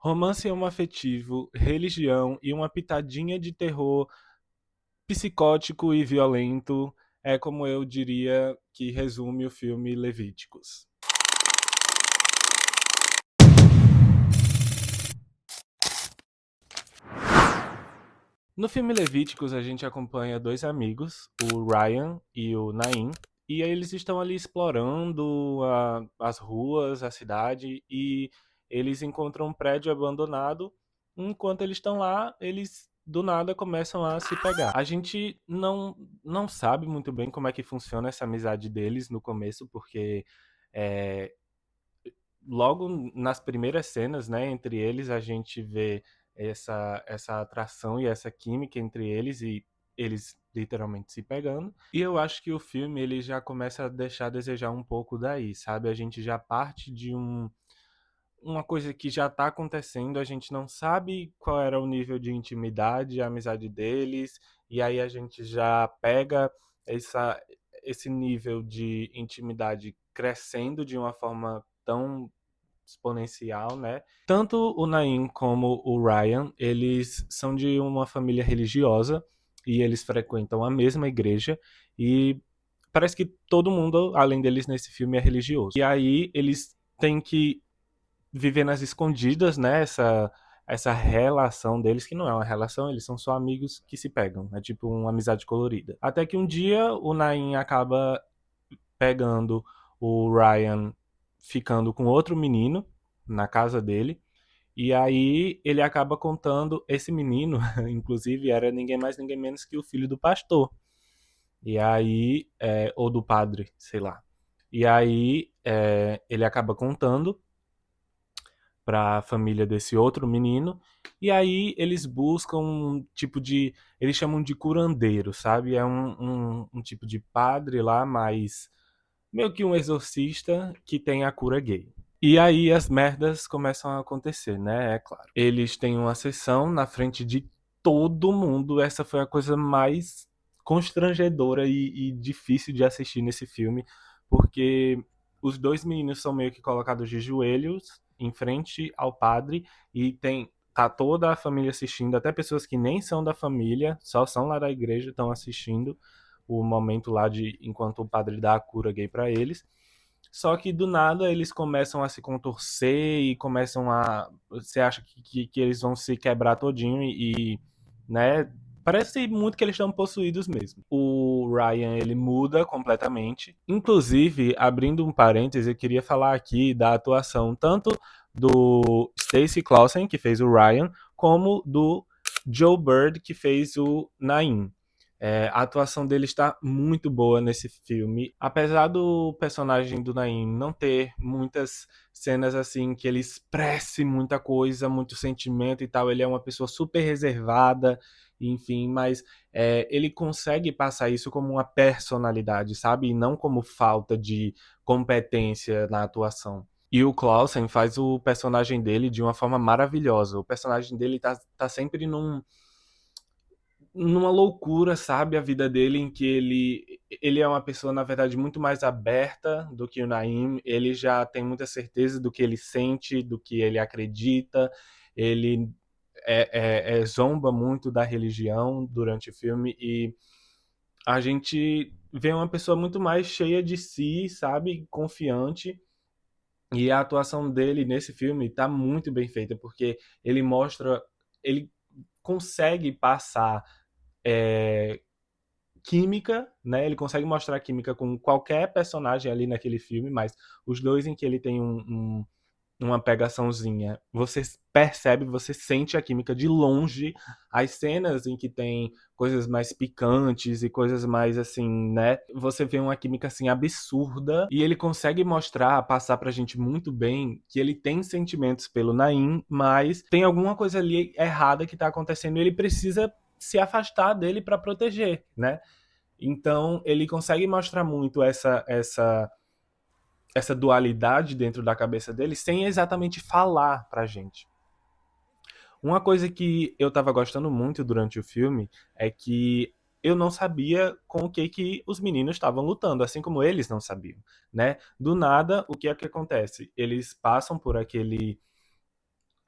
Romance homoafetivo, religião e uma pitadinha de terror psicótico e violento é como eu diria que resume o filme Levíticos. No filme Levíticos, a gente acompanha dois amigos, o Ryan e o Naim, e eles estão ali explorando as ruas, a cidade, e eles encontram um prédio abandonado. Enquanto eles estão lá, eles do nada começam a se pegar. A gente não sabe muito bem como é que funciona essa amizade deles no começo, porque é, logo nas primeiras cenas, né, entre eles, a gente vê essa atração e essa química entre eles e eles literalmente se pegando. E eu acho que o filme ele já começa a deixar a desejar um pouco daí, sabe? A gente já parte de uma coisa que já tá acontecendo, a gente não sabe qual era o nível de intimidade, a amizade deles, e aí a gente já pega essa, esse nível de intimidade crescendo de uma forma tão exponencial, né? Tanto o Naim como o Ryan, eles são de uma família religiosa e eles frequentam a mesma igreja e parece que todo mundo, além deles nesse filme, é religioso. E aí eles têm que viver nas escondidas, né? Essa relação deles, que não é uma relação, eles são só amigos que se pegam. É tipo uma amizade colorida. Até que um dia o Naim acaba pegando o Ryan ficando com outro menino na casa dele. E aí ele acaba contando, esse menino, inclusive, era ninguém mais, ninguém menos que o filho do pastor. E aí, ou do padre, sei lá. E aí ele acaba contando para a família desse outro menino. E aí eles buscam um tipo de. Eles chamam de curandeiro, sabe? É um tipo de padre lá, mas meio que um exorcista que tem a cura gay. E aí as merdas começam a acontecer, né? É claro. Eles têm uma sessão na frente de todo mundo. Essa foi a coisa mais constrangedora e difícil de assistir nesse filme, porque os dois meninos são meio que colocados de joelhos em frente ao padre e tá toda a família assistindo, até pessoas que nem são da família, só são lá da igreja, estão assistindo o momento lá de enquanto o padre dá a cura gay pra eles. Só que do nada eles começam a se contorcer e começam a. Você acha que eles vão se quebrar todinho né? Parece muito que eles estão possuídos mesmo. O Ryan, ele muda completamente. Inclusive, abrindo um parêntese, eu queria falar aqui da atuação tanto do Stacey Clausen, que fez o Ryan, como do Joe Bird, que fez o Naim. A atuação dele está muito boa nesse filme. Apesar do personagem do Naim não ter muitas cenas assim que ele expresse muita coisa, muito sentimento e tal, ele é uma pessoa super reservada, enfim, mas ele consegue passar isso como uma personalidade, sabe? E não como falta de competência na atuação. E o Clausen faz o personagem dele de uma forma maravilhosa. O personagem dele tá sempre numa loucura, sabe, a vida dele em que ele é uma pessoa na verdade muito mais aberta do que o Naim, ele já tem muita certeza do que ele sente, do que ele acredita, ele zomba muito da religião durante o filme e a gente vê uma pessoa muito mais cheia de si, sabe, confiante. E a atuação dele nesse filme tá muito bem feita, porque ele mostra, ele consegue passar é, química, né? Ele consegue mostrar química com qualquer personagem ali naquele filme, mas os dois em que ele tem uma pegaçãozinha, você percebe, você sente a química de longe. As cenas em que tem coisas mais picantes e coisas mais assim, né? Você vê uma química assim absurda e ele consegue mostrar, passar pra gente muito bem que ele tem sentimentos pelo Naim, mas tem alguma coisa ali errada que tá acontecendo e ele precisa se afastar dele para proteger, né? Então ele consegue mostrar muito essa dualidade dentro da cabeça dele sem exatamente falar pra gente. Uma coisa que eu tava gostando muito durante o filme é que eu não sabia com o que os meninos estavam lutando, assim como eles não sabiam, né? Do nada, o que é que acontece? Eles passam por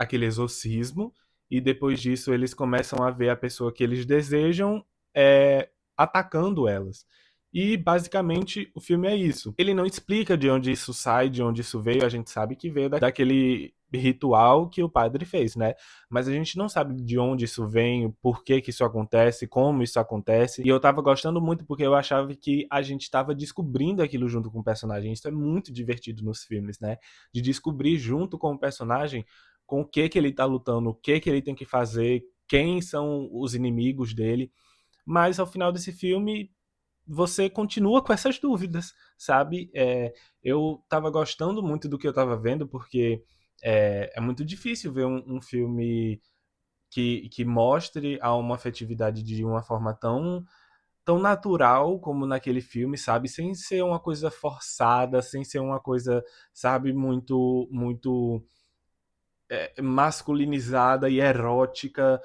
aquele exorcismo, e depois disso eles começam a ver a pessoa que eles desejam é, atacando elas. E basicamente o filme é isso. Ele não explica de onde isso sai, de onde isso veio. A gente sabe que veio daquele ritual que o padre fez, né? Mas a gente não sabe de onde isso vem, por que que isso acontece, como isso acontece. E eu tava gostando muito porque eu achava que a gente tava descobrindo aquilo junto com o personagem. Isso é muito divertido nos filmes, né? De descobrir junto com o personagem com o que que ele tá lutando, o que que ele tem que fazer, quem são os inimigos dele. Mas ao final desse filme, você continua com essas dúvidas, sabe? Eu tava gostando muito do que eu tava vendo, porque é muito difícil ver um filme que mostre a homoafetividade de uma forma tão natural como naquele filme, sabe? Sem ser uma coisa forçada, sem ser uma coisa, sabe, muito masculinizada e erótica.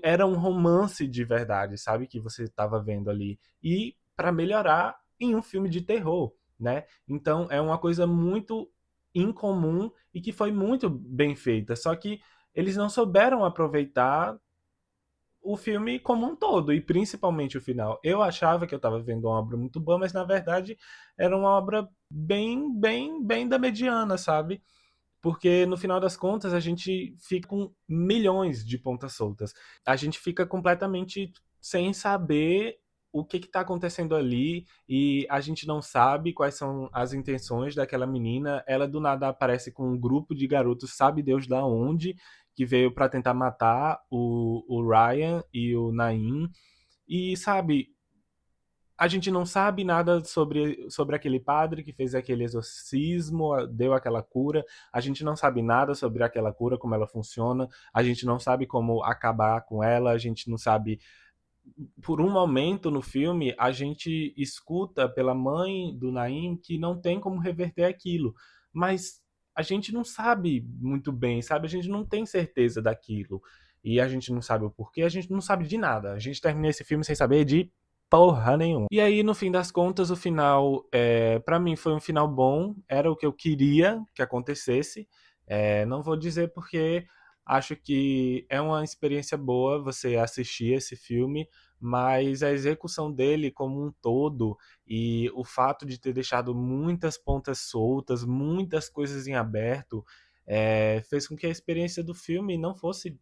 Era um romance de verdade, sabe? Que você estava vendo ali. E para melhorar em um filme de terror, né? Então é uma coisa muito incomum e que foi muito bem feita. Só que eles não souberam aproveitar o filme como um todo, e principalmente o final. Eu achava que eu estava vendo uma obra muito boa, mas na verdade era uma obra bem da mediana, sabe? Porque no final das contas a gente fica com milhões de pontas soltas. A gente fica completamente sem saber o que está acontecendo ali e a gente não sabe quais são as intenções daquela menina. Ela do nada aparece com um grupo de garotos, sabe Deus da onde, que veio para tentar matar o Ryan e o Naim. E sabe, a gente não sabe nada sobre aquele padre que fez aquele exorcismo, deu aquela cura. A gente não sabe nada sobre aquela cura, como ela funciona. A gente não sabe como acabar com ela. A gente não sabe. Por um momento no filme, a gente escuta pela mãe do Naim que não tem como reverter aquilo. Mas a gente não sabe muito bem, sabe? A gente não tem certeza daquilo. E a gente não sabe o porquê, a gente não sabe de nada. A gente termina esse filme sem saber de porra nenhuma. E aí, no fim das contas, o final, para mim, foi um final bom. Era o que eu queria que acontecesse. Não vou dizer porque acho que é uma experiência boa você assistir esse filme, mas a execução dele como um todo e o fato de ter deixado muitas pontas soltas, muitas coisas em aberto, fez com que a experiência do filme não fosse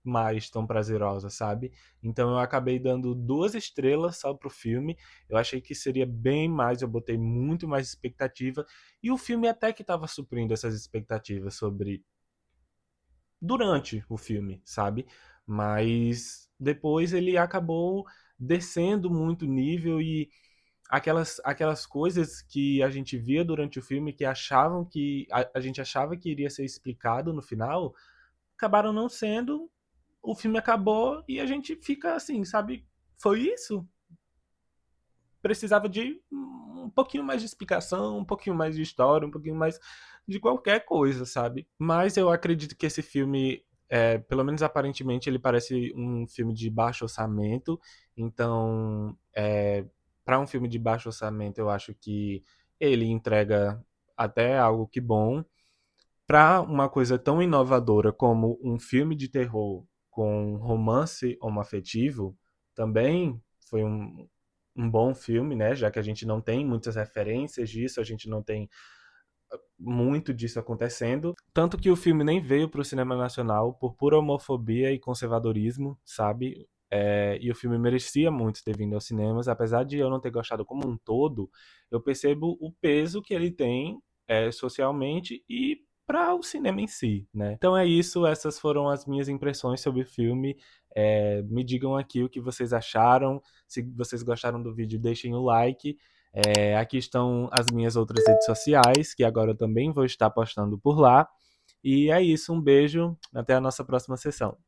mais tão prazerosa, sabe? Então eu acabei dando 2 estrelas só pro filme. Eu achei que seria bem mais, eu botei muito mais expectativa. E o filme até que estava suprindo essas expectativas sobre durante o filme, sabe? Mas depois ele acabou descendo muito o nível e aquelas coisas que a gente via durante o filme que achavam que a gente achava que iria ser explicado no final, acabaram não sendo. O filme acabou e a gente fica assim, sabe? Foi isso? Precisava de um pouquinho mais de explicação, um pouquinho mais de história, um pouquinho mais de qualquer coisa, sabe? Mas eu acredito que esse filme, pelo menos aparentemente, ele parece um filme de baixo orçamento. Então, para um filme de baixo orçamento, eu acho que ele entrega até algo que bom. Para uma coisa tão inovadora como um filme de terror com romance homoafetivo, também foi um bom filme, né? Já que a gente não tem muitas referências disso, a gente não tem muito disso acontecendo. Tanto que o filme nem veio para o cinema nacional por pura homofobia e conservadorismo, sabe? E o filme merecia muito ter vindo aos cinemas, apesar de eu não ter gostado como um todo, eu percebo o peso que ele tem socialmente e para o cinema em si, né? Então é isso, essas foram as minhas impressões sobre o filme. Me digam aqui o que vocês acharam. Se vocês gostaram do vídeo, deixem o like. Aqui estão as minhas outras redes sociais, que agora eu também vou estar postando por lá. E é isso, um beijo, até a nossa próxima sessão.